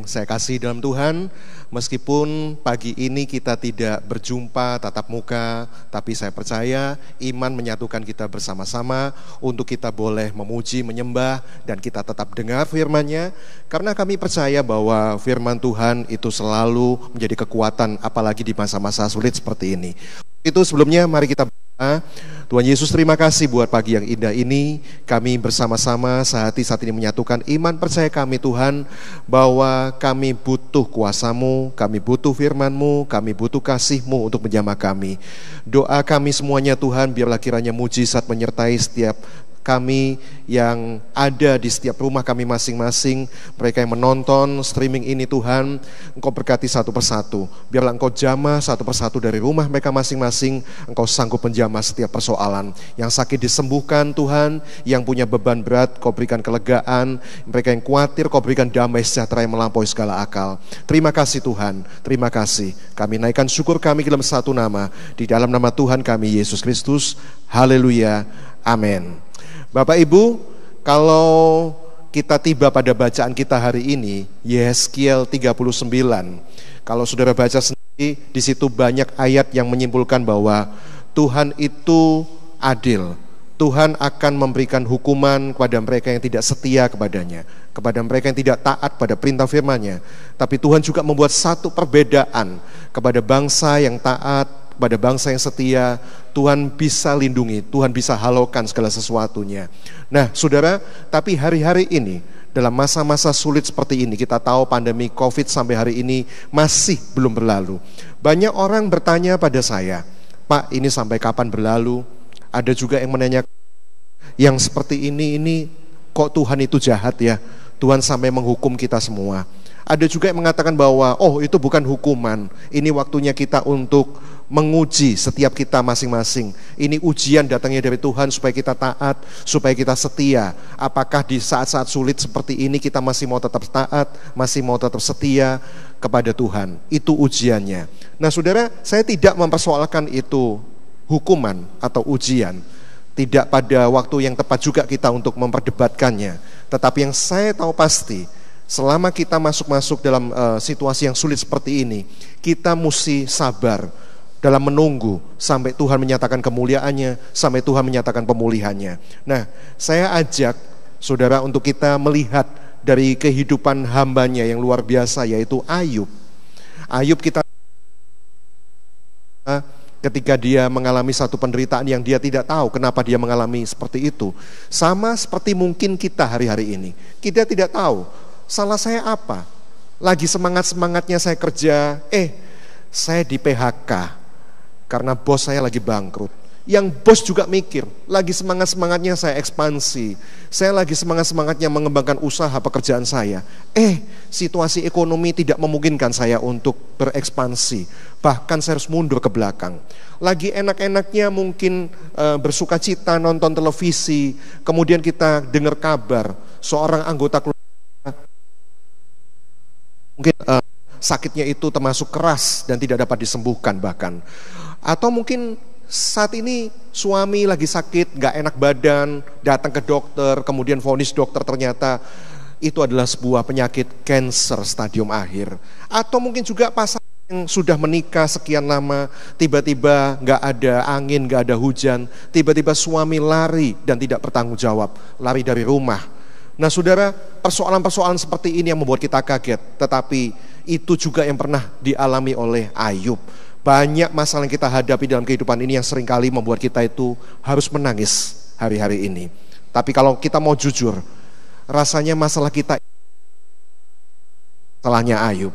Saya kasih dalam Tuhan, meskipun pagi ini kita tidak berjumpa tatap muka, tapi saya percaya iman menyatukan kita bersama-sama untuk kita boleh memuji, menyembah, dan kita tetap dengar firman-Nya, karena kami percaya bahwa firman Tuhan itu selalu menjadi kekuatan, apalagi di masa-masa sulit seperti ini. Itu sebelumnya mari kita berdoa. Tuhan Yesus, terima kasih buat pagi yang indah ini. Kami bersama-sama sehati saat ini menyatukan iman percaya kami Tuhan, bahwa kami butuh kuasa-Mu, kami butuh firman-Mu, kami butuh kasih-Mu untuk menjamah kami. Doa kami semuanya Tuhan, biarlah kiranya mujizat menyertai setiap kami yang ada di setiap rumah kami masing-masing, mereka yang menonton streaming ini Tuhan, Engkau berkati satu persatu, biarlah Engkau jamah satu persatu dari rumah mereka masing-masing. Engkau sanggup menjamah setiap persoalan, yang sakit disembuhkan Tuhan, yang punya beban berat Kau berikan kelegaan, mereka yang khawatir Kau berikan damai sejahtera yang melampaui segala akal. Terima kasih Tuhan, terima kasih. Kami naikkan syukur kami dalam satu nama, di dalam nama Tuhan kami Yesus Kristus. Haleluya, amin. Bapak Ibu, kalau kita tiba pada bacaan kita hari ini, Yehezkiel 39. Kalau saudara baca sendiri, di situ banyak ayat yang menyimpulkan bahwa Tuhan itu adil. Tuhan akan memberikan hukuman kepada mereka yang tidak setia kepadanya, kepada mereka yang tidak taat pada perintah firman-Nya. Tapi Tuhan juga membuat satu perbedaan kepada bangsa yang taat, pada bangsa yang setia. Tuhan bisa lindungi, Tuhan bisa halaukan segala sesuatunya. Nah saudara, tapi hari-hari ini, dalam masa-masa sulit seperti ini, kita tahu pandemi COVID sampai hari ini masih belum berlalu. Banyak orang bertanya pada saya, Pak, ini sampai kapan berlalu? Ada juga yang menanyakan, yang seperti ini kok Tuhan itu jahat ya? Tuhan sampai menghukum kita semua. Ada juga yang mengatakan bahwa itu bukan hukuman, ini waktunya kita untuk menguji setiap kita masing-masing. Ini ujian datangnya dari Tuhan supaya kita taat, supaya kita setia. Apakah di saat-saat sulit seperti ini kita masih mau tetap taat, masih mau tetap setia kepada Tuhan? Itu ujiannya. Nah saudara, saya tidak mempersoalkan itu hukuman atau ujian. Tidak pada waktu yang tepat juga kita untuk memperdebatkannya. Tetapi yang saya tahu pasti, selama kita masuk dalam situasi yang sulit seperti ini, kita mesti sabar dalam menunggu sampai Tuhan menyatakan kemuliaannya, sampai Tuhan menyatakan pemulihannya. Nah, saya ajak saudara untuk kita melihat dari kehidupan hambanya yang luar biasa, yaitu Ayub. Ayub, kita ketika dia mengalami satu penderitaan yang dia tidak tahu kenapa dia mengalami seperti itu. Sama seperti mungkin kita hari-hari ini, kita tidak tahu salah saya apa. Lagi semangat-semangatnya saya kerja, saya di PHK karena bos saya lagi bangkrut. Yang bos juga mikir, lagi semangat-semangatnya saya ekspansi, saya lagi semangat-semangatnya mengembangkan usaha pekerjaan saya. Situasi ekonomi tidak memungkinkan saya untuk berekspansi, bahkan saya harus mundur ke belakang. Lagi enak-enaknya mungkin bersuka cita nonton televisi, kemudian kita dengar kabar seorang anggota keluarga mungkin sakitnya itu termasuk keras dan tidak dapat disembuhkan bahkan. Atau mungkin saat ini suami lagi sakit, gak enak badan, datang ke dokter, kemudian vonis dokter ternyata itu adalah sebuah penyakit kanker stadium akhir. Atau mungkin juga pasangan yang sudah menikah sekian lama, tiba-tiba gak ada angin, gak ada hujan, tiba-tiba suami lari dan tidak bertanggung jawab, lari dari rumah. Nah saudara, persoalan-persoalan seperti ini yang membuat kita kaget, tetapi itu juga yang pernah dialami oleh Ayub. Banyak masalah yang kita hadapi dalam kehidupan ini yang seringkali membuat kita itu harus menangis hari-hari ini. Tapi kalau kita mau jujur, rasanya masalah kita salahnya Ayub.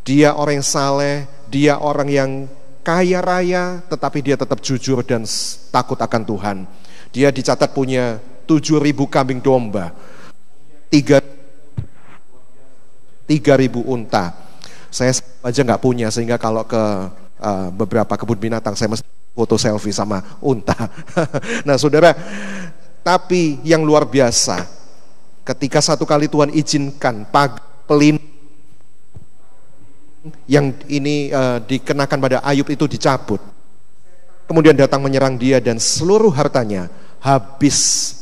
Dia orang yang saleh, dia orang yang kaya raya, tetapi dia tetap jujur dan takut akan Tuhan. Dia dicatat punya 7.000 kambing domba, 3.000 unta. Saya aja nggak punya, sehingga kalau ke beberapa kebun binatang saya mesti foto selfie sama unta. Nah saudara, tapi yang luar biasa, ketika satu kali Tuhan izinkan pelin yang ini dikenakan pada Ayub itu dicabut, kemudian datang menyerang dia dan seluruh hartanya habis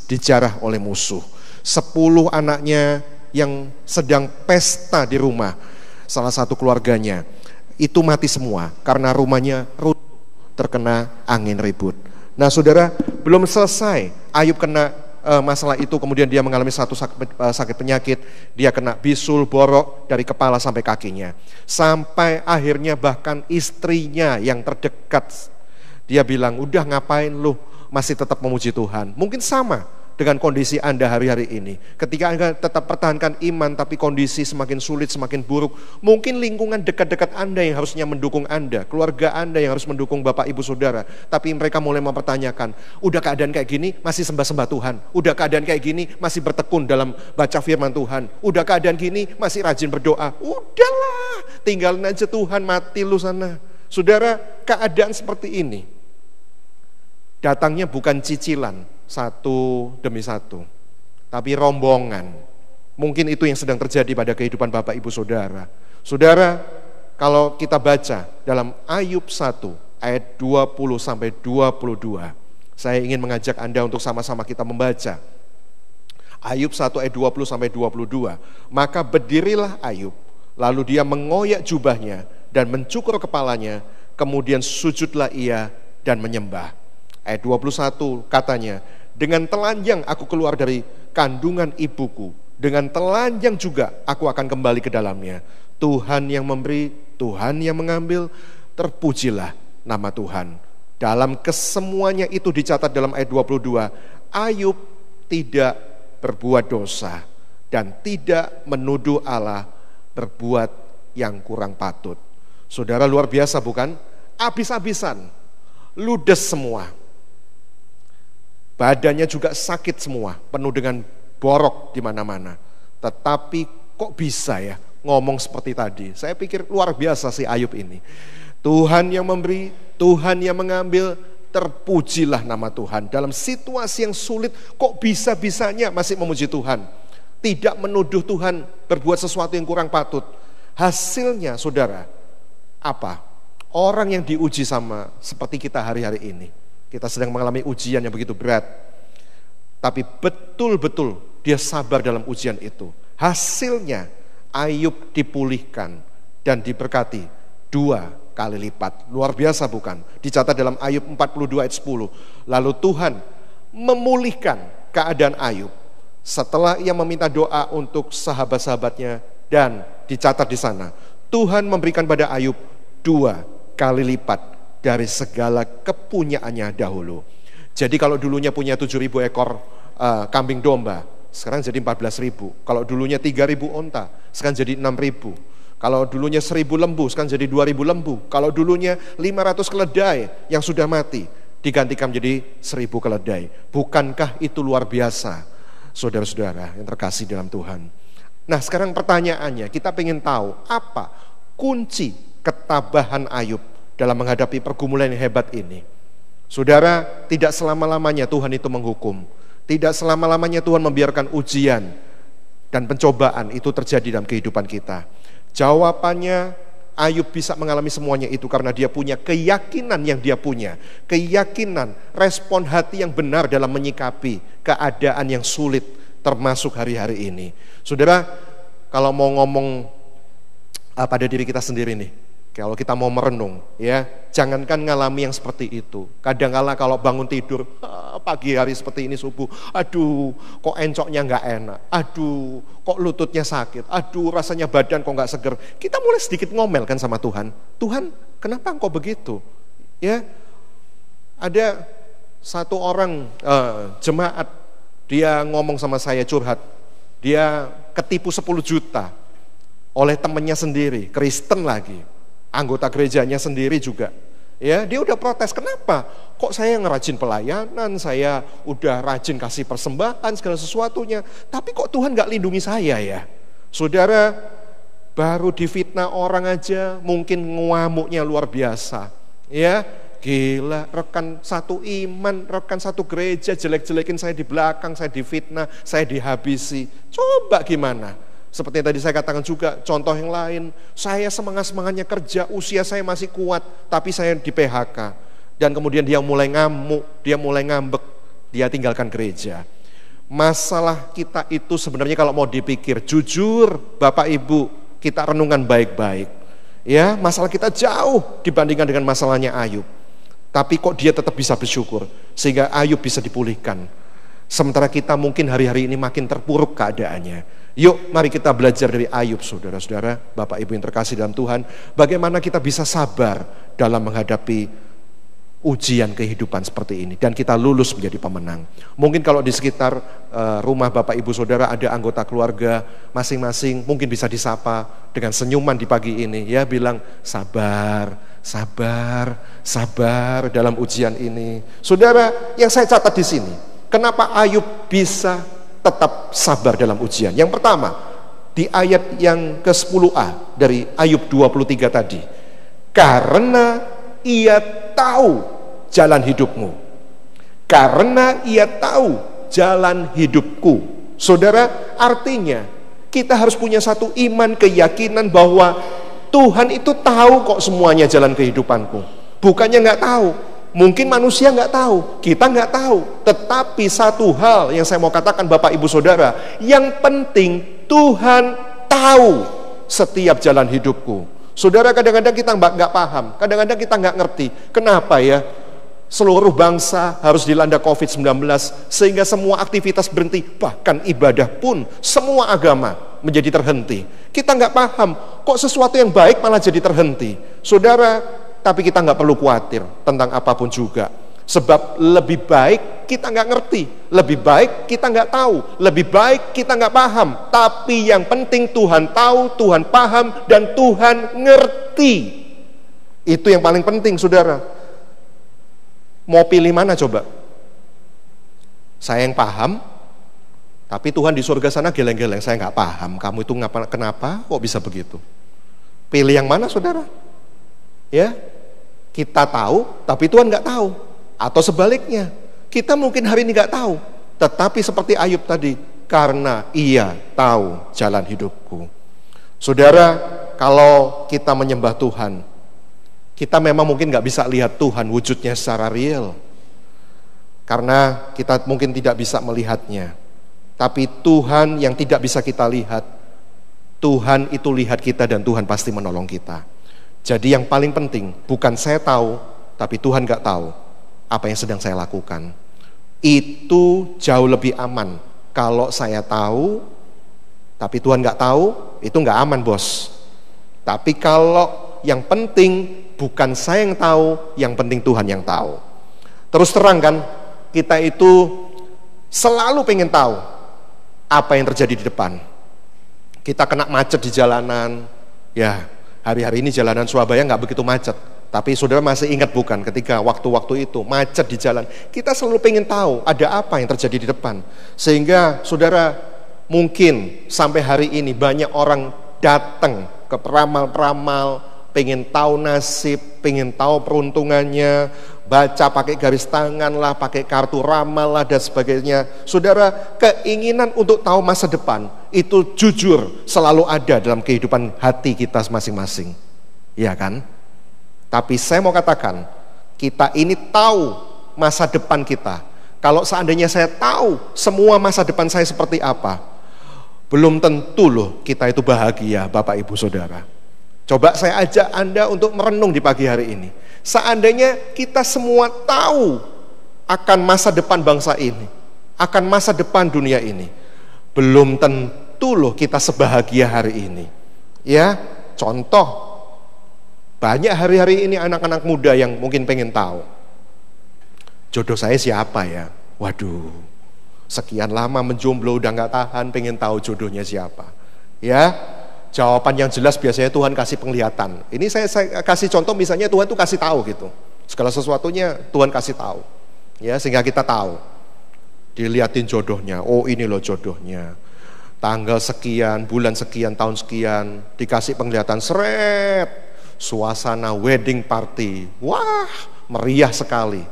dijarah oleh musuh. 10 anaknya yang sedang pesta di rumah. Salah satu keluarganya itu mati semua karena rumahnya runtuh terkena angin ribut. Nah saudara, belum selesai Ayub kena masalah itu, kemudian dia mengalami satu sakit penyakit, dia kena bisul, borok dari kepala sampai kakinya. Sampai akhirnya bahkan istrinya yang terdekat, dia bilang, udah ngapain lu masih tetap memuji Tuhan. Mungkin sama dengan kondisi Anda hari-hari ini. Ketika Anda tetap pertahankan iman, tapi kondisi semakin sulit, semakin buruk. Mungkin lingkungan dekat-dekat Anda yang harusnya mendukung Anda, keluarga Anda yang harus mendukung Bapak Ibu Saudara. Tapi mereka mulai mempertanyakan, udah keadaan kayak gini masih sembah-sembah Tuhan. Udah keadaan kayak gini masih bertekun dalam baca firman Tuhan. Udah keadaan gini masih rajin berdoa. Udahlah, tinggalin aja Tuhan, mati lu sana. Saudara, keadaan seperti ini datangnya bukan cicilan satu demi satu, tapi rombongan. Mungkin itu yang sedang terjadi pada kehidupan Bapak Ibu Saudara. Saudara, kalau kita baca dalam Ayub 1 ayat 20 sampai 22, saya ingin mengajak Anda untuk sama-sama kita membaca. Ayub 1 ayat 20 sampai 22. Maka berdirilah Ayub, lalu dia mengoyak jubahnya dan mencukur kepalanya, kemudian sujudlah ia dan menyembah. Ayat 21 katanya, dengan telanjang aku keluar dari kandungan ibuku, dengan telanjang juga aku akan kembali ke dalamnya. Tuhan yang memberi, Tuhan yang mengambil, terpujilah nama Tuhan. Dalam kesemuanya itu dicatat dalam ayat 22, Ayub tidak berbuat dosa dan tidak menuduh Allah berbuat yang kurang patut. Saudara, luar biasa bukan? Habis-habisan, ludes semua. Badannya juga sakit semua, penuh dengan borok di mana-mana. Tetapi kok bisa ya ngomong seperti tadi? Saya pikir luar biasa sih Ayub ini. Tuhan yang memberi, Tuhan yang mengambil, terpujilah nama Tuhan. Dalam situasi yang sulit, kok bisa-bisanya masih memuji Tuhan. Tidak menuduh Tuhan berbuat sesuatu yang kurang patut. Hasilnya saudara, apa? Orang yang diuji sama seperti kita hari-hari ini. Kita sedang mengalami ujian yang begitu berat. Tapi betul-betul dia sabar dalam ujian itu. Hasilnya Ayub dipulihkan dan diberkati 2 kali lipat. Luar biasa bukan? Dicatat dalam Ayub 42 ayat 10. Lalu Tuhan memulihkan keadaan Ayub setelah ia meminta doa untuk sahabat-sahabatnya, dan dicatat di sana Tuhan memberikan pada Ayub 2 kali lipat dari segala kepunyaannya dahulu. Jadi kalau dulunya punya 7.000 ekor kambing domba, sekarang jadi 14.000. Kalau dulunya 3.000 onta, sekarang jadi 6.000. Kalau dulunya 1.000 lembu, sekarang jadi 2.000 lembu. Kalau dulunya 500 keledai yang sudah mati, digantikan menjadi 1.000 keledai. Bukankah itu luar biasa, saudara-saudara yang terkasih dalam Tuhan? Nah sekarang pertanyaannya, kita ingin tahu apa kunci ketabahan Ayub dalam menghadapi pergumulan yang hebat ini. Saudara, tidak selama-lamanya Tuhan itu menghukum. Tidak selama-lamanya Tuhan membiarkan ujian dan pencobaan itu terjadi dalam kehidupan kita. Jawabannya, Ayub bisa mengalami semuanya itu karena dia punya keyakinan yang dia punya. Keyakinan, respon hati yang benar dalam menyikapi keadaan yang sulit, termasuk hari-hari ini. Saudara, kalau mau ngomong pada diri kita sendiri nih, kalau kita mau merenung, ya, jangankan ngalami yang seperti itu. Kadang-kala kalau bangun tidur, pagi hari seperti ini subuh, aduh, kok encoknya nggak enak, aduh, kok lututnya sakit, aduh, rasanya badan kok nggak seger. Kita mulai sedikit ngomel kan sama Tuhan. Tuhan, kenapa engkau begitu? Ya, ada satu orang jemaat, dia ngomong sama saya, curhat, dia ketipu 10 juta oleh temannya sendiri, Kristen lagi. Anggota gerejanya sendiri juga. Ya, dia udah protes, kenapa? Kok saya ngerajin pelayanan, saya udah rajin kasih persembahan segala sesuatunya, tapi kok Tuhan gak lindungi saya ya? Saudara, baru difitnah orang aja mungkin ngamuknya luar biasa. Ya, gila, rekan satu iman, rekan satu gereja jelek-jelekin saya di belakang, saya difitnah, saya dihabisi. Coba gimana? Seperti yang tadi saya katakan juga, contoh yang lain, saya semangat-semangatnya kerja, usia saya masih kuat, tapi saya di PHK. Dan kemudian dia mulai ngamuk, dia mulai ngambek, dia tinggalkan gereja. Masalah kita itu sebenarnya kalau mau dipikir jujur, Bapak Ibu, kita renungan baik-baik. Ya, masalah kita jauh dibandingkan dengan masalahnya Ayub. Tapi kok dia tetap bisa bersyukur sehingga Ayub bisa dipulihkan. Sementara kita mungkin hari-hari ini makin terpuruk keadaannya. Yuk, mari kita belajar dari Ayub, saudara-saudara, Bapak Ibu yang terkasih dalam Tuhan. Bagaimana kita bisa sabar dalam menghadapi ujian kehidupan seperti ini dan kita lulus menjadi pemenang. Mungkin kalau di sekitar rumah Bapak Ibu Saudara ada anggota keluarga masing-masing, mungkin bisa disapa dengan senyuman di pagi ini ya, bilang sabar, sabar, sabar dalam ujian ini. Saudara, yang saya catat di sini, kenapa Ayub bisa tetap sabar dalam ujian? Yang pertama, di ayat yang ke-10a dari Ayub 23 tadi. Karena ia tahu jalan hidupmu. Karena ia tahu jalan hidupku. Saudara, artinya kita harus punya satu iman, keyakinan bahwa Tuhan itu tahu kok semuanya jalan kehidupanku. Bukannya nggak tahu. Mungkin manusia nggak tahu, kita nggak tahu. Tetapi satu hal yang saya mau katakan Bapak Ibu Saudara, yang penting Tuhan tahu setiap jalan hidupku. Saudara, kadang-kadang kita nggak paham, kadang-kadang kita nggak ngerti. Kenapa ya seluruh bangsa harus dilanda COVID-19 sehingga semua aktivitas berhenti, bahkan ibadah pun semua agama menjadi terhenti. Kita nggak paham, kok sesuatu yang baik malah jadi terhenti. Saudara, tapi kita nggak perlu khawatir tentang apapun juga. Sebab lebih baik kita nggak ngerti, lebih baik kita nggak tahu, lebih baik kita nggak paham. Tapi yang penting Tuhan tahu, Tuhan paham, dan Tuhan ngerti. Itu yang paling penting, saudara. Mau pilih mana coba? Saya yang paham, tapi Tuhan di surga sana geleng-geleng. Saya nggak paham, kamu itu kenapa kok bisa begitu? Pilih yang mana, saudara? Ya, kita tahu, tapi Tuhan nggak tahu. Atau sebaliknya, kita mungkin hari ini nggak tahu, tetapi seperti Ayub tadi, karena ia tahu jalan hidupku. Saudara, kalau kita menyembah Tuhan, kita memang mungkin nggak bisa lihat Tuhan wujudnya secara real, karena kita mungkin tidak bisa melihatnya. Tapi Tuhan yang tidak bisa kita lihat, Tuhan itu lihat kita dan Tuhan pasti menolong kita. Jadi yang paling penting, bukan saya tahu, tapi Tuhan nggak tahu apa yang sedang saya lakukan. Itu jauh lebih aman. Kalau saya tahu, tapi Tuhan nggak tahu, itu nggak aman, bos. Tapi kalau yang penting bukan saya yang tahu, yang penting Tuhan yang tahu. Terus terang kan, kita itu selalu pengen tahu apa yang terjadi di depan. Kita kena macet di jalanan, ya hari-hari ini jalanan Surabaya nggak begitu macet. Tapi saudara masih ingat bukan ketika waktu-waktu itu macet di jalan, kita selalu pengen tahu ada apa yang terjadi di depan. Sehingga saudara mungkin sampai hari ini banyak orang datang ke peramal-peramal, pengen tahu nasib, pengen tahu peruntungannya, baca pakai garis tangan lah, pakai kartu ramal lah dan sebagainya. Saudara, keinginan untuk tahu masa depan itu jujur selalu ada dalam kehidupan hati kita masing-masing. Iya kan? Tapi saya mau katakan, kita ini tahu masa depan kita. Kalau seandainya saya tahu semua masa depan saya seperti apa, belum tentu loh kita itu bahagia, Bapak Ibu Saudara. Coba saya ajak Anda untuk merenung di pagi hari ini. Seandainya kita semua tahu akan masa depan bangsa ini, akan masa depan dunia ini, belum tentu loh kita sebahagia hari ini. Ya, contoh, banyak hari-hari ini anak-anak muda yang mungkin pengen tahu, jodoh saya siapa ya? Waduh, sekian lama menjomblo udah gak tahan, pengen tahu jodohnya siapa. Ya, jawaban yang jelas biasanya Tuhan kasih penglihatan. Ini saya kasih contoh, misalnya Tuhan tuh kasih tahu gitu. Segala sesuatunya Tuhan kasih tahu. Ya, sehingga kita tahu. Dilihatin jodohnya, oh ini loh jodohnya. Tanggal sekian, bulan sekian, tahun sekian, dikasih penglihatan, seret. Suasana wedding party, wah meriah sekali.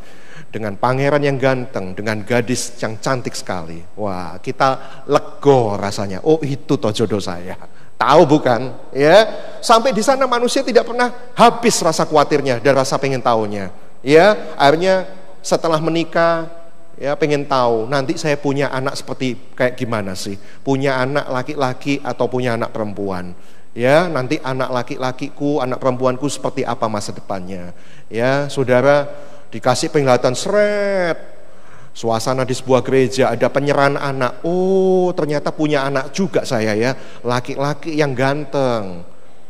Dengan pangeran yang ganteng, dengan gadis yang cantik sekali. Wah, kita lego rasanya. Oh itu toh jodoh saya. Tahu bukan? Ya, sampai di sana manusia tidak pernah habis rasa khawatirnya dan rasa pengen tahunya. Ya, akhirnya setelah menikah, Ya, pengen tahu nanti saya punya anak seperti kayak gimana sih? Punya anak laki-laki atau punya anak perempuan? Ya, nanti anak laki-lakiku, anak perempuanku seperti apa masa depannya? Ya, saudara, dikasih penglihatan seret. Suasana di sebuah gereja, ada penyerahan anak. Oh, ternyata punya anak juga saya ya, laki-laki yang ganteng.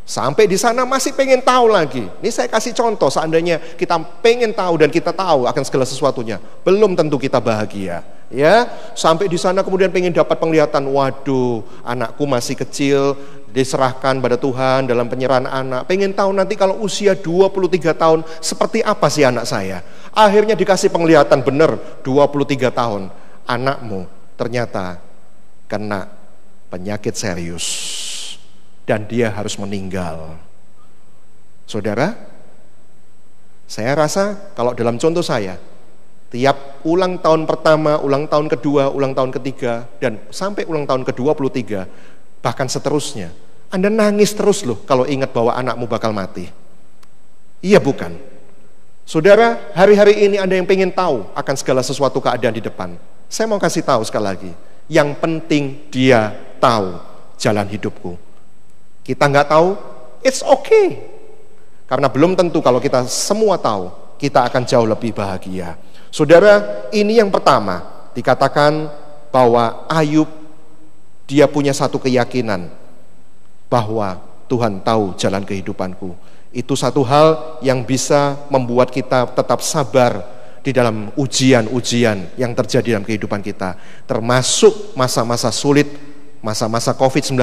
Sampai di sana masih pengen tahu lagi. Ini saya kasih contoh, seandainya kita pengen tahu dan kita tahu akan segala sesuatunya, belum tentu kita bahagia. Ya, sampai di sana kemudian pengen dapat penglihatan, waduh, anakku masih kecil, diserahkan pada Tuhan dalam penyerahan anak. Pengen tahu nanti kalau usia 23 tahun seperti apa sih anak saya. Akhirnya dikasih penglihatan benar 23 tahun. Anakmu ternyata kena penyakit serius dan dia harus meninggal. Saudara, saya rasa kalau dalam contoh saya, tiap ulang tahun pertama, ulang tahun kedua, ulang tahun ketiga, dan sampai ulang tahun ke-23, bahkan seterusnya, Anda nangis terus loh kalau ingat bahwa anakmu bakal mati. Iya bukan? Saudara, hari-hari ini Anda yang pengen tahu akan segala sesuatu keadaan di depan. Saya mau kasih tahu sekali lagi, yang penting dia tahu jalan hidupku. Kita nggak tahu, it's okay. Karena belum tentu kalau kita semua tahu, kita akan jauh lebih bahagia. Saudara, ini yang pertama, dikatakan bahwa Ayub, dia punya satu keyakinan, bahwa Tuhan tahu jalan kehidupanku. Itu satu hal yang bisa membuat kita tetap sabar di dalam ujian-ujian yang terjadi dalam kehidupan kita. Termasuk masa-masa sulit, masa-masa COVID-19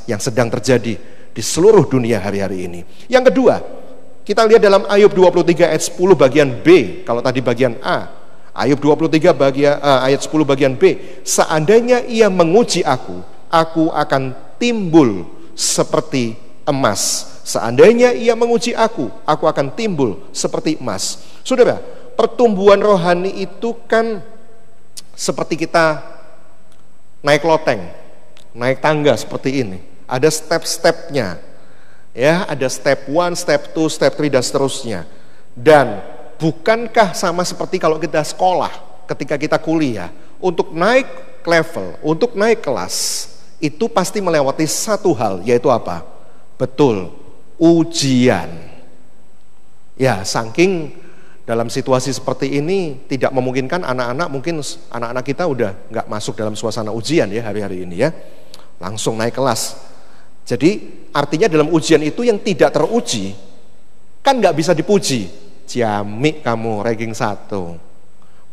yang sedang terjadi di seluruh dunia hari-hari ini. Yang kedua, kita lihat dalam Ayub 23 ayat 10 bagian B, kalau tadi bagian A. Ayub 23 ayat 10 bagian B. Seandainya ia menguji aku akan timbul seperti emas. Seandainya ia menguji aku akan timbul seperti emas. Saudara, pertumbuhan rohani itu kan seperti kita naik loteng, naik tangga seperti ini. Ada step-stepnya. Ya, ada step 1, step 2, step 3 dan seterusnya. Dan bukankah sama seperti kalau kita sekolah, ketika kita kuliah, untuk naik level, untuk naik kelas, itu pasti melewati satu hal, yaitu apa? Betul, ujian. Ya, saking dalam situasi seperti ini tidak memungkinkan anak-anak kita udah nggak masuk dalam suasana ujian ya hari-hari ini ya, langsung naik kelas. Jadi artinya dalam ujian itu yang tidak teruji kan nggak bisa dipuji. Ciamik kamu ranking 1,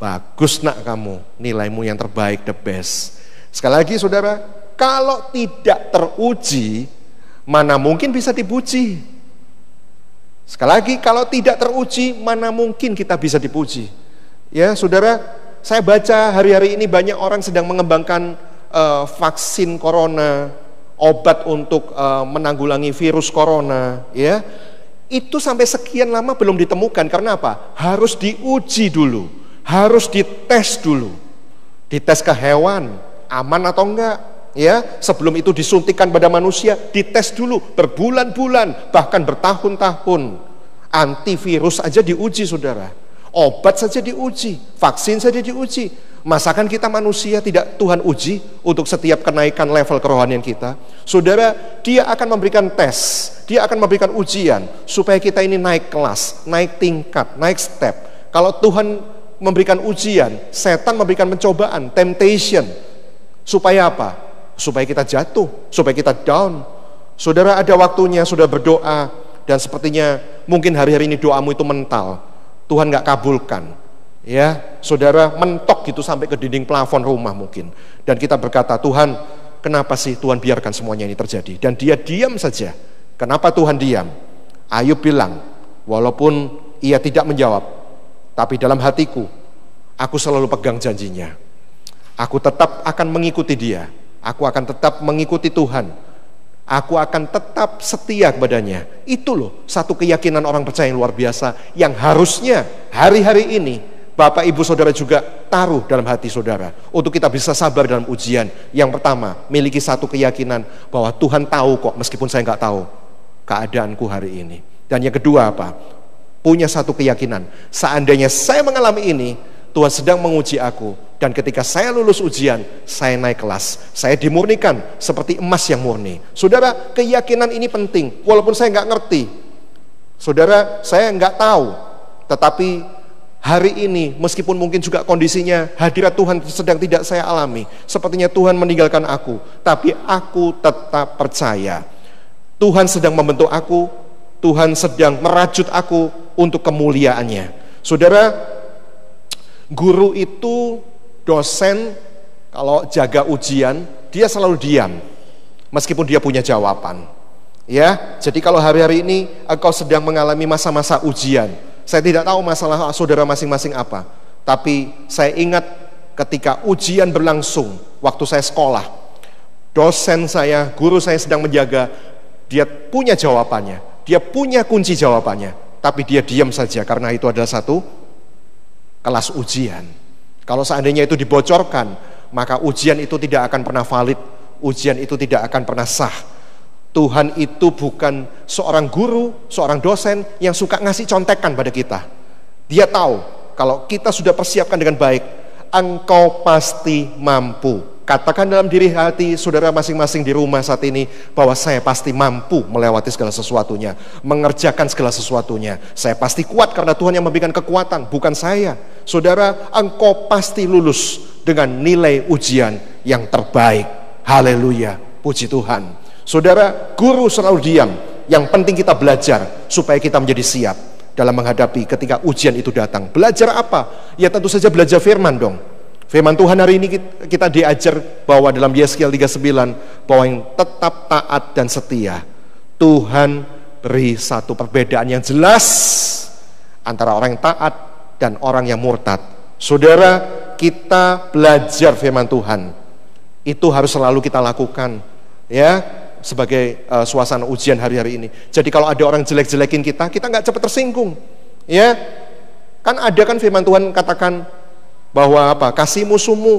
bagus nak kamu, nilaimu yang terbaik, the best. Sekali lagi saudara, kalau tidak teruji mana mungkin bisa dipuji. Sekali lagi, kalau tidak teruji mana mungkin kita bisa dipuji. Ya saudara, saya baca hari-hari ini banyak orang sedang mengembangkan vaksin corona, obat untuk menanggulangi virus corona, ya. Itu sampai sekian lama belum ditemukan. Karena apa? Harus diuji dulu, harus dites dulu. Dites ke hewan, aman atau enggak, ya. Sebelum itu disuntikkan pada manusia, dites dulu berbulan-bulan, bahkan bertahun-tahun. Antivirus aja diuji, saudara. Obat saja diuji, vaksin saja diuji. Masakan kita manusia tidak Tuhan uji untuk setiap kenaikan level kerohanian kita? Saudara, dia akan memberikan tes, dia akan memberikan ujian supaya kita ini naik kelas, naik tingkat, naik step. Kalau Tuhan memberikan ujian, setan memberikan pencobaan, temptation, supaya apa? Supaya kita jatuh, supaya kita down. Saudara, ada waktunya sudah berdoa dan sepertinya mungkin hari-hari ini doamu itu mental, Tuhan gak kabulkan. Ya, saudara, mentok gitu sampai ke dinding plafon rumah mungkin. Dan kita berkata, Tuhan, kenapa sih Tuhan biarkan semuanya ini terjadi? Dan dia diam saja. Kenapa Tuhan diam? Ayub bilang, walaupun ia tidak menjawab, tapi dalam hatiku, aku selalu pegang janjinya. Aku tetap akan mengikuti dia. Aku akan tetap mengikuti Tuhan. Aku akan tetap setia kepadanya. Itu loh satu keyakinan orang percaya yang luar biasa, yang harusnya hari-hari ini Bapak Ibu Saudara juga taruh dalam hati saudara, untuk kita bisa sabar dalam ujian. Yang pertama, miliki satu keyakinan bahwa Tuhan tahu kok meskipun saya nggak tahu keadaanku hari ini. Dan yang kedua apa? Punya satu keyakinan, seandainya saya mengalami ini, Tuhan sedang menguji aku. Dan ketika saya lulus ujian, saya naik kelas. Saya dimurnikan seperti emas yang murni. Saudara, keyakinan ini penting. Walaupun saya nggak ngerti. Saudara, saya nggak tahu. Tetapi hari ini, meskipun mungkin juga kondisinya hadirat Tuhan sedang tidak saya alami. Sepertinya Tuhan meninggalkan aku. Tapi aku tetap percaya. Tuhan sedang membentuk aku. Tuhan sedang merajut aku untuk kemuliaannya. Saudara, guru itu, dosen, kalau jaga ujian, dia selalu diam, meskipun dia punya jawaban. Ya, jadi kalau hari-hari ini engkau sedang mengalami masa-masa ujian, saya tidak tahu masalah saudara masing-masing apa, tapi saya ingat ketika ujian berlangsung, waktu saya sekolah, dosen saya, guru saya sedang menjaga, dia punya jawabannya, dia punya kunci jawabannya, tapi dia diam saja karena itu adalah satu kelas ujian. Kalau seandainya itu dibocorkan, maka ujian itu tidak akan pernah valid, ujian itu tidak akan pernah sah. Tuhan itu bukan seorang guru, seorang dosen yang suka ngasih contekan pada kita. Dia tahu kalau kita sudah persiapkan dengan baik, engkau pasti mampu. Katakan dalam diri hati saudara masing-masing di rumah saat ini bahwa saya pasti mampu melewati segala sesuatunya, mengerjakan segala sesuatunya. Saya pasti kuat karena Tuhan yang memberikan kekuatan, bukan saya. Saudara, engkau pasti lulus dengan nilai ujian yang terbaik. Haleluya, puji Tuhan. Saudara, guru selalu diam. Yang penting kita belajar supaya kita menjadi siap dalam menghadapi ketika ujian itu datang. Belajar apa? Ya tentu saja belajar firman dong. Firman Tuhan hari ini kita diajar bahwa dalam Yeskiel 39 bahwa yang tetap taat dan setia, Tuhan beri satu perbedaan yang jelas antara orang yang taat dan orang yang murtad. Saudara, kita belajar firman Tuhan. Itu harus selalu kita lakukan, ya, sebagai suasana ujian hari-hari ini. Jadi kalau ada orang jelek-jelekin kita nggak cepat tersinggung, ya. Kan ada kan firman Tuhan katakan bahwa apa? Kasih musuhmu,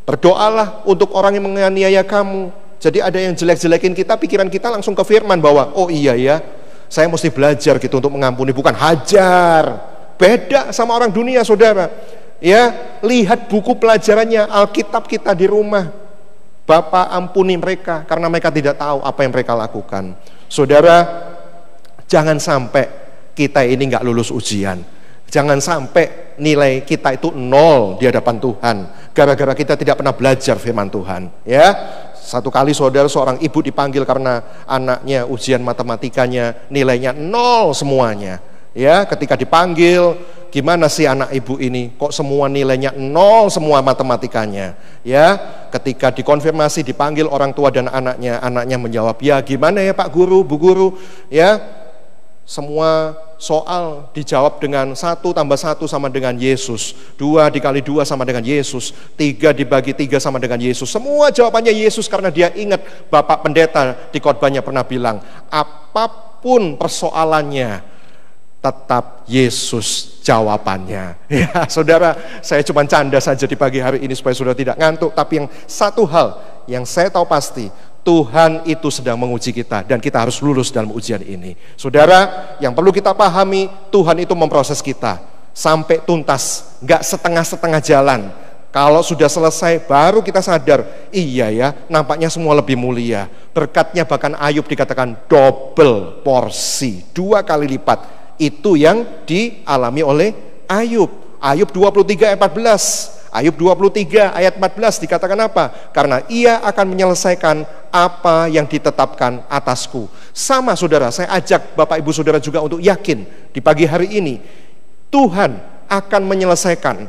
berdoalah untuk orang yang menganiaya kamu. Jadi ada yang jelek-jelekin kita, pikiran kita langsung ke firman bahwa oh iya ya, saya mesti belajar gitu untuk mengampuni, bukan hajar. Beda sama orang dunia, saudara. Ya, lihat buku pelajarannya Alkitab kita di rumah. Bapa ampuni mereka karena mereka tidak tahu apa yang mereka lakukan. Saudara, jangan sampai kita ini nggak lulus ujian. Jangan sampai nilai kita itu 0 di hadapan Tuhan gara-gara kita tidak pernah belajar firman Tuhan. Ya, satu kali saudara, seorang ibu dipanggil karena anaknya ujian matematikanya nilainya 0 semuanya. Ya, ketika dipanggil, gimana sih anak ibu ini kok semua nilainya 0 semua matematikanya? Ya, ketika dikonfirmasi dipanggil orang tua dan anaknya menjawab, ya gimana ya Pak Guru, Bu Guru? Ya, semua soal dijawab dengan 1 tambah 1 sama dengan Yesus, 2 dikali 2 sama dengan Yesus, 3 dibagi 3 sama dengan Yesus. Semua jawabannya Yesus karena dia ingat Bapak Pendeta di khotbahnya pernah bilang, apapun persoalannya tetap Yesus jawabannya. Ya, saudara, saya cuma canda saja di pagi hari ini supaya saudara tidak ngantuk. Tapi yang satu hal yang saya tahu pasti, Tuhan itu sedang menguji kita dan kita harus lulus dalam ujian ini. Saudara, yang perlu kita pahami, Tuhan itu memproses kita sampai tuntas, gak setengah-setengah jalan. Kalau sudah selesai baru kita sadar, iya ya, nampaknya semua lebih mulia. Berkatnya bahkan Ayub dikatakan double porsi, 2 kali lipat. Itu yang dialami oleh Ayub. Ayub 23 ayat 14. Ayub 23 ayat 14 dikatakan apa? Karena ia akan menyelesaikan apa yang ditetapkan atasku. Sama saudara, saya ajak Bapak Ibu Saudara juga untuk yakin di pagi hari ini, Tuhan akan menyelesaikan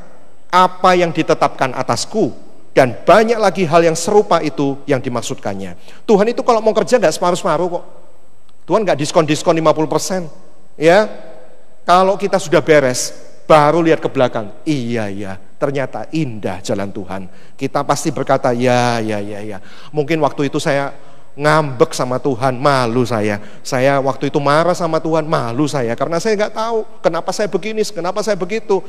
apa yang ditetapkan atasku. Dan banyak lagi hal yang serupa itu yang dimaksudkannya. Tuhan itu kalau mau kerja gak separuh-separuh kok. Tuhan gak diskon-diskon 50%. Ya, kalau kita sudah beres, baru lihat ke belakang. Iya ya, ternyata indah jalan Tuhan. Kita pasti berkata ya. Mungkin waktu itu saya ngambek sama Tuhan, malu saya. Saya waktu itu marah sama Tuhan, malu saya. Karena saya nggak tahu kenapa saya begini, kenapa saya begitu.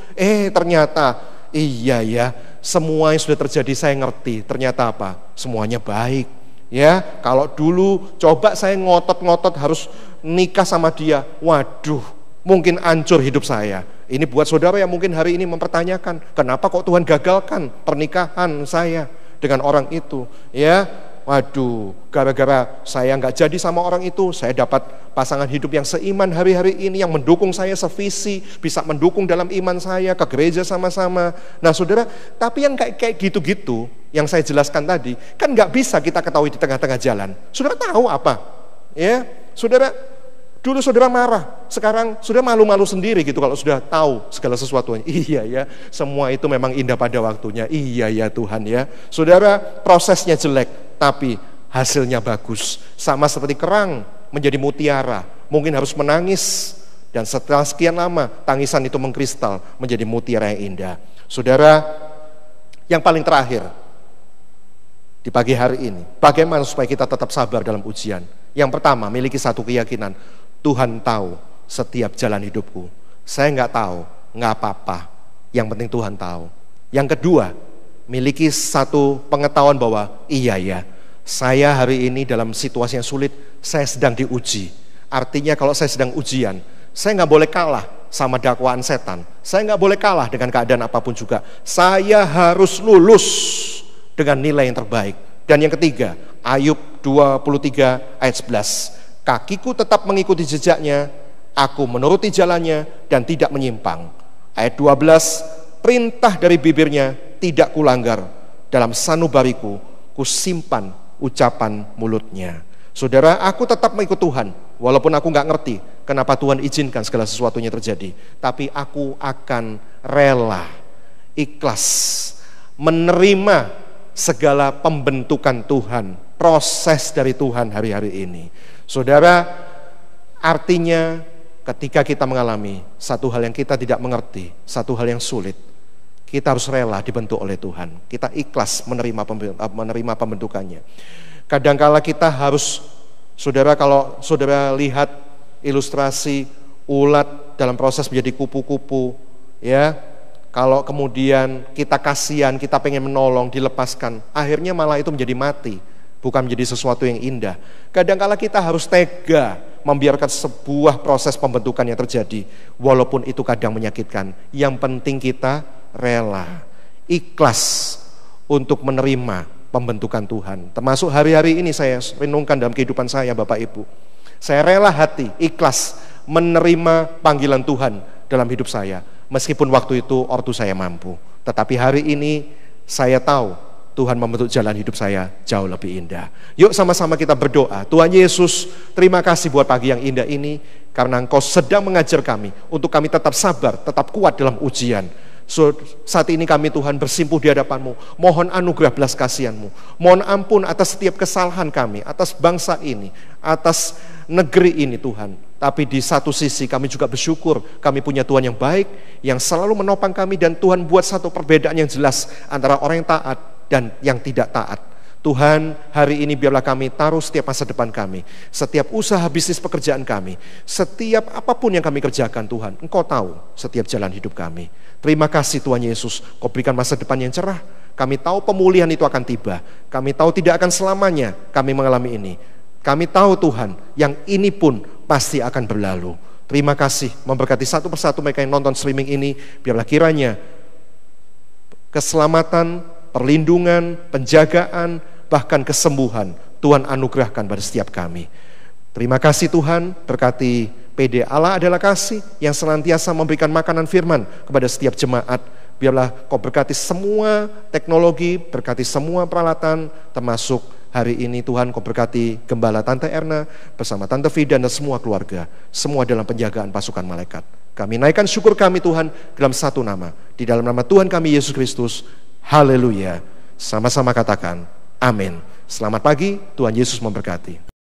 Ternyata iya ya, semua yang sudah terjadi saya ngerti. Ternyata apa? Semuanya baik. Ya, kalau dulu coba saya ngotot-ngotot harus nikah sama dia, waduh, Mungkin hancur hidup saya. Ini buat saudara yang mungkin hari ini mempertanyakan, kenapa kok Tuhan gagalkan pernikahan saya dengan orang itu? Ya, waduh, gara-gara saya nggak jadi sama orang itu, saya dapat pasangan hidup yang seiman hari-hari ini, yang mendukung saya sevisi, bisa mendukung dalam iman saya, ke gereja sama-sama. Nah saudara, tapi yang kayak gitu-gitu, yang saya jelaskan tadi, kan nggak bisa kita ketahui di tengah-tengah jalan. Saudara tahu apa? Ya, saudara, dulu saudara marah, sekarang sudah malu-malu sendiri gitu kalau sudah tahu segala sesuatunya. Iya ya, semua itu memang indah pada waktunya. Iya ya Tuhan ya. Saudara, prosesnya jelek, tapi hasilnya bagus. Sama seperti kerang menjadi mutiara, mungkin harus menangis, dan setelah sekian lama tangisan itu mengkristal menjadi mutiara yang indah. Saudara, yang paling terakhir di pagi hari ini, bagaimana supaya kita tetap sabar dalam ujian? Yang pertama, miliki satu keyakinan, Tuhan tahu setiap jalan hidupku. Saya nggak tahu, nggak apa-apa. Yang penting Tuhan tahu. Yang kedua, miliki satu pengetahuan bahwa iya ya, saya hari ini dalam situasi yang sulit, saya sedang diuji. Artinya kalau saya sedang ujian, saya nggak boleh kalah sama dakwaan setan. Saya nggak boleh kalah dengan keadaan apapun juga. Saya harus lulus dengan nilai yang terbaik. Dan yang ketiga, Ayub 23 ayat 11. Kakiku tetap mengikuti jejaknya, aku menuruti jalannya dan tidak menyimpang. Ayat 12, perintah dari bibirnya tidak kulanggar, dalam sanubariku kusimpan ucapan mulutnya. Saudara, aku tetap mengikut Tuhan, walaupun aku gak ngerti kenapa Tuhan izinkan segala sesuatunya terjadi. Tapi aku akan rela, ikhlas, menerima segala pembentukan Tuhan, proses dari Tuhan hari-hari ini. Saudara, artinya ketika kita mengalami satu hal yang kita tidak mengerti, satu hal yang sulit, kita harus rela dibentuk oleh Tuhan. Kita ikhlas menerima pembentukannya. Kadangkala kita harus, saudara, kalau saudara lihat ilustrasi ulat dalam proses menjadi kupu-kupu, ya, kalau kemudian kita kasihan, kita pengen menolong, dilepaskan, akhirnya malah itu menjadi mati. Bukan menjadi sesuatu yang indah. Kadang-kala kita harus tega membiarkan sebuah proses pembentukan yang terjadi, walaupun itu kadang menyakitkan. Yang penting kita rela, ikhlas untuk menerima pembentukan Tuhan. Termasuk hari-hari ini saya renungkan dalam kehidupan saya, Bapak Ibu. Saya rela hati, ikhlas menerima panggilan Tuhan dalam hidup saya. Meskipun waktu itu ortu saya mampu. Tetapi hari ini saya tahu Tuhan membentuk jalan hidup saya jauh lebih indah. Yuk sama-sama kita berdoa. Tuhan Yesus, terima kasih buat pagi yang indah ini, karena Engkau sedang mengajar kami untuk kami tetap sabar, tetap kuat dalam ujian. Saat ini kami Tuhan bersimpuh di hadapan-Mu. Mohon anugerah belas kasihan-Mu. Mohon ampun atas setiap kesalahan kami, atas bangsa ini, atas negeri ini Tuhan. Tapi di satu sisi kami juga bersyukur kami punya Tuhan yang baik, yang selalu menopang kami, dan Tuhan buat satu perbedaan yang jelas antara orang yang taat dan yang tidak taat. Tuhan, hari ini biarlah kami taruh setiap masa depan kami, setiap usaha bisnis pekerjaan kami, setiap apapun yang kami kerjakan Tuhan, Engkau tahu setiap jalan hidup kami. Terima kasih Tuhan Yesus, Kau berikan masa depan yang cerah. Kami tahu pemulihan itu akan tiba. Kami tahu tidak akan selamanya kami mengalami ini. Kami tahu Tuhan, yang ini pun pasti akan berlalu. Terima kasih, memberkati satu persatu mereka yang nonton streaming ini. Biarlah kiranya keselamatan, perlindungan, penjagaan, bahkan kesembuhan Tuhan anugerahkan pada setiap kami. Terima kasih Tuhan, berkati PD Allah adalah kasih yang senantiasa memberikan makanan firman kepada setiap jemaat. Biarlah Kau berkati semua teknologi, berkati semua peralatan, termasuk hari ini Tuhan Kau berkati Gembala Tante Erna bersama Tante Vida dan semua keluarga, semua dalam penjagaan pasukan malaikat. Kami naikkan syukur kami Tuhan dalam satu nama, di dalam nama Tuhan kami Yesus Kristus. Haleluya. Sama-sama katakan amin. Selamat pagi, Tuhan Yesus memberkati.